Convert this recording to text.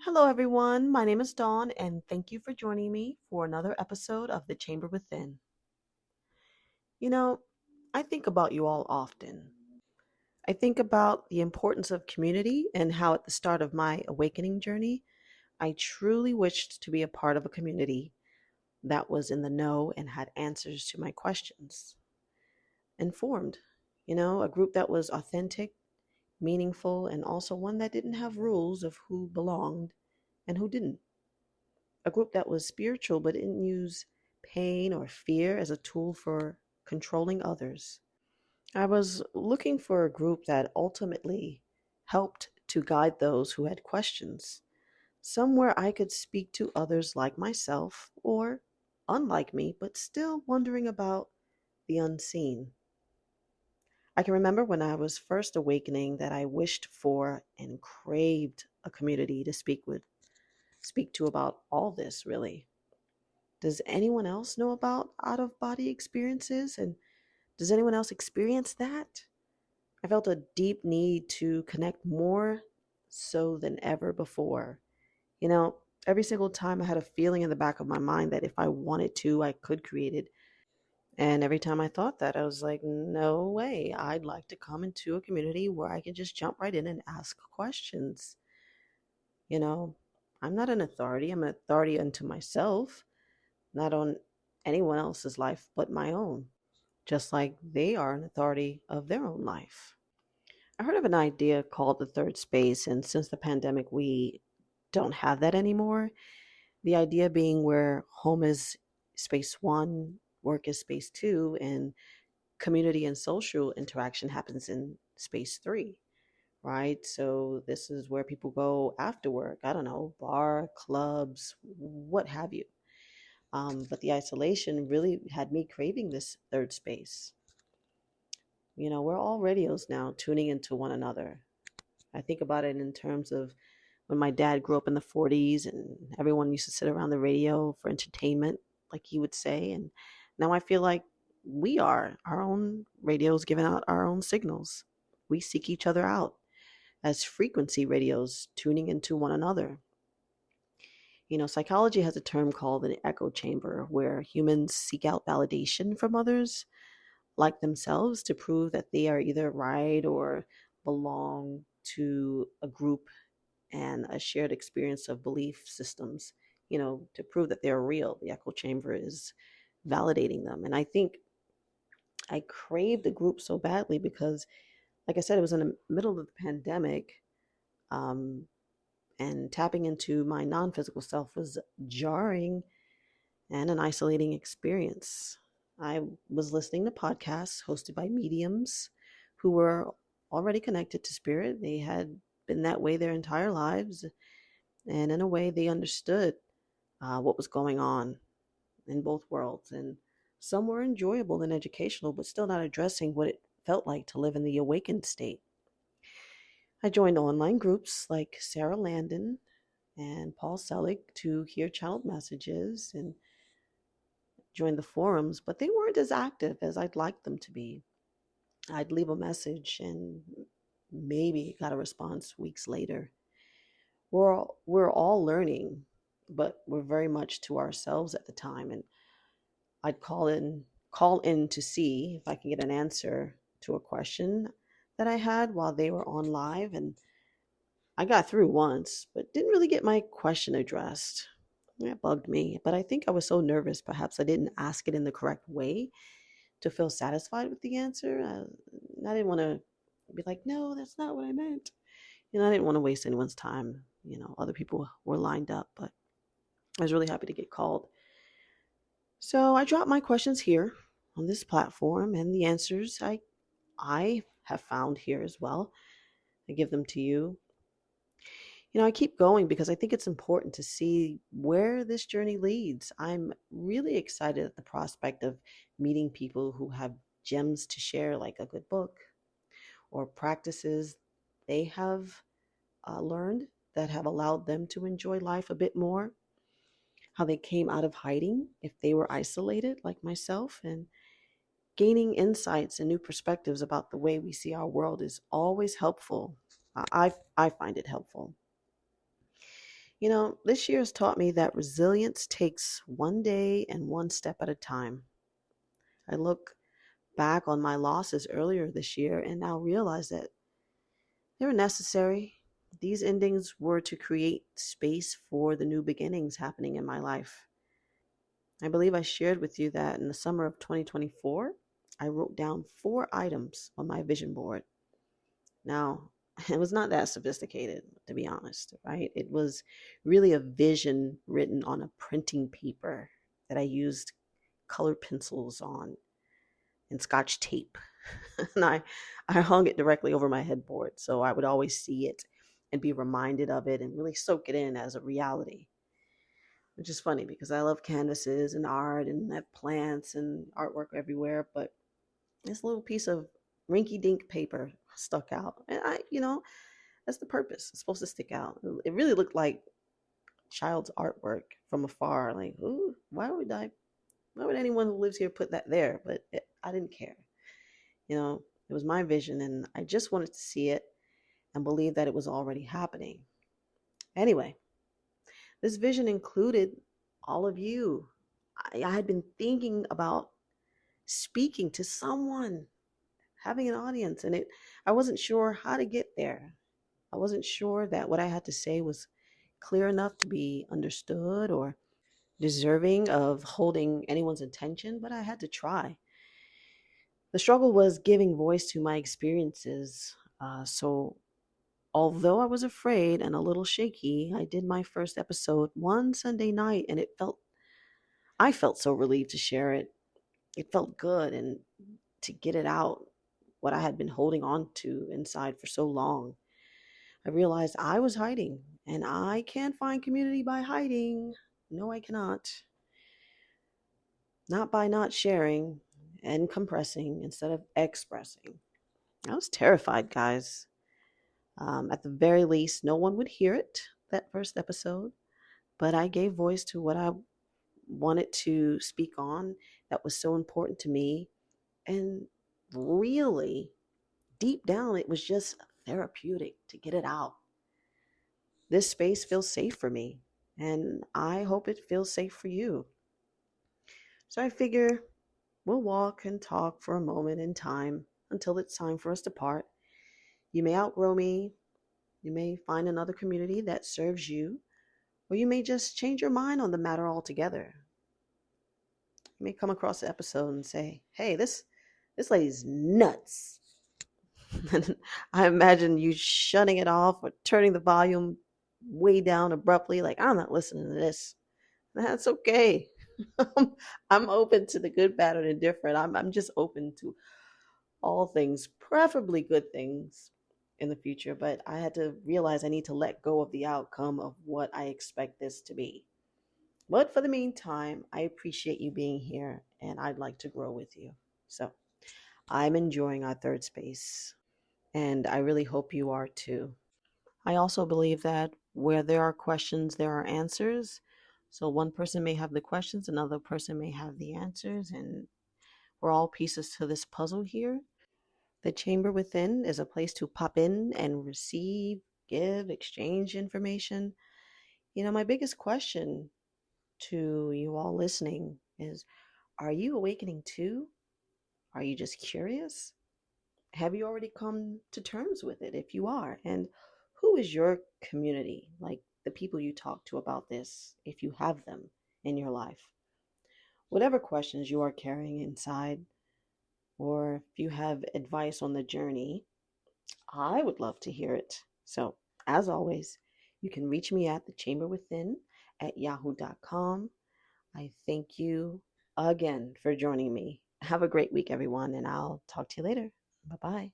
Hello, everyone. My name is Dawn, and thank you for joining me for another episode of The Chamber Within. You know, I think about you all often. I think about the importance of community and how, at the start of my awakening journey, I truly wished to be a part of a community that was in the know and had answers to my questions. Informed, a group that was authentic, meaningful, and also one that didn't have rules of who belonged and who didn't. A group that was spiritual but didn't use pain or fear as a tool for controlling others. I was looking for a group that ultimately helped to guide those who had questions, somewhere I could speak to others like myself or unlike me, but still wondering about the unseen. I can remember when I was first awakening that I wished for and craved a community to speak to about all this, really. Does anyone else know about out of body experiences? And does anyone else experience that? I felt a deep need to connect more so than ever before. Every single time I had a feeling in the back of my mind that if I wanted to, I could create it. And every time I thought that, I was like, no way. I'd like to come into a community where I can just jump right in and ask questions. You know, I'm not an authority, I'm an authority unto myself, not on anyone else's life but my own, just like they are an authority of their own life. I heard of an idea called the third space, and since the pandemic, we don't have that anymore. The idea being where home is space one, work is space two, and community and social interaction happens in space three, right? So this is where people go after work. I don't know, bar, clubs, what have you. But the isolation really had me craving this third space. We're all radios now tuning into one another. I think about it in terms of when my dad grew up in the 40s and everyone used to sit around the radio for entertainment, like he would say. And now I feel like we are our own radios giving out our own signals. We seek each other out as frequency radios tuning into one another. Psychology has a term called an echo chamber where humans seek out validation from others like themselves to prove that they are either right or belong to a group and a shared experience of belief systems, to prove that they're real. The echo chamber is validating them. And I think I craved the group so badly because, like I said, it was in the middle of the pandemic. Um, and tapping into my non physical self was jarring and an isolating experience. I was listening to podcasts hosted by mediums who were already connected to spirit. They had been that way their entire lives, and in a way, they understood what was going on in both worlds. And some were enjoyable and educational, but still not addressing what it felt like to live in the awakened state. I joined online groups like Sarah Landon and Paul Selig to hear channeled messages and joined the forums, but they weren't as active as I'd like them to be. I'd leave a message and maybe got a response weeks later. We're all learning, but we're very much to ourselves at the time. And I'd call in to see if I can get an answer to a question that I had while they were on live, and I got through once, but didn't really get my question addressed. It bugged me, but I think I was so nervous perhaps I didn't ask it in the correct way to feel satisfied with the answer. I didn't want to be like, no, that's not what I meant. I didn't want to waste anyone's time. Other people were lined up, but I was really happy to get called. So I dropped my questions here on this platform, and the answers I have found here as well. I give them to you. I keep going because I think it's important to see where this journey leads. I'm really excited at the prospect of meeting people who have gems to share, like a good book or practices they have learned that have allowed them to enjoy life a bit more, how they came out of hiding if they were isolated, like myself, and gaining insights and new perspectives about the way we see our world is always helpful. I find it helpful. This year has taught me that resilience takes one day and one step at a time. I look back on my losses earlier this year and now realize that they were necessary. These endings were to create space for the new beginnings happening in my life. I believe I shared with you that in the summer of 2024, I wrote down 4 items on my vision board. Now, it was not that sophisticated, to be honest, right? It was really a vision written on a printing paper that I used colored pencils on and scotch tape. And I hung it directly over my headboard so I would always see it and be reminded of it and really soak it in as a reality. Which is funny because I love canvases and art and have plants and artwork everywhere, but this little piece of rinky dink paper stuck out. And that's the purpose. It's supposed to stick out. It really looked like child's artwork from afar. Like, ooh, why would anyone who lives here put that there? But I didn't care. It was my vision and I just wanted to see it and believe that it was already happening. Anyway, this vision included all of you. I had been thinking about speaking to someone, having an audience, and I wasn't sure how to get there. I wasn't sure that what I had to say was clear enough to be understood or deserving of holding anyone's attention, but I had to try. The struggle was giving voice to my experiences. So, although I was afraid and a little shaky, I did my first episode one Sunday night, and I felt so relieved to share it. It felt good and to get it out, what I had been holding on to inside for so long. I realized I was hiding, and I can't find community by hiding. No, I cannot. Not by not sharing and compressing instead of expressing. I was terrified, guys. At the very least, no one would hear it, that first episode, but I gave voice to what I wanted to speak on that was so important to me. And really, deep down, it was just therapeutic to get it out. This space feels safe for me, and I hope it feels safe for you. So I figure we'll walk and talk for a moment in time until it's time for us to part. You may outgrow me, you may find another community that serves you, or you may just change your mind on the matter altogether. You may come across the episode and say, hey, this lady's nuts. And I imagine you shutting it off or turning the volume way down abruptly, like, I'm not listening to this. That's okay. I'm open to the good, bad, and indifferent. I'm just open to all things, preferably good things in the future. But I had to realize I need to let go of the outcome of what I expect this to be. But for the meantime, I appreciate you being here and I'd like to grow with you. So I'm enjoying our third space and I really hope you are too. I also believe that where there are questions, there are answers. So one person may have the questions, another person may have the answers, and we're all pieces to this puzzle here. The chamber within is a place to pop in and receive, give, exchange information. My biggest question to you all listening is, are you awakening too? Are you just curious? Have you already come to terms with it if you are? And who is your community? Like the people you talk to about this, if you have them in your life. Whatever questions you are carrying inside, or if you have advice on the journey, I would love to hear it. So, as always, you can reach me at thechamberwithin@yahoo.com. I thank you again for joining me. Have a great week, everyone, and I'll talk to you later. Bye bye.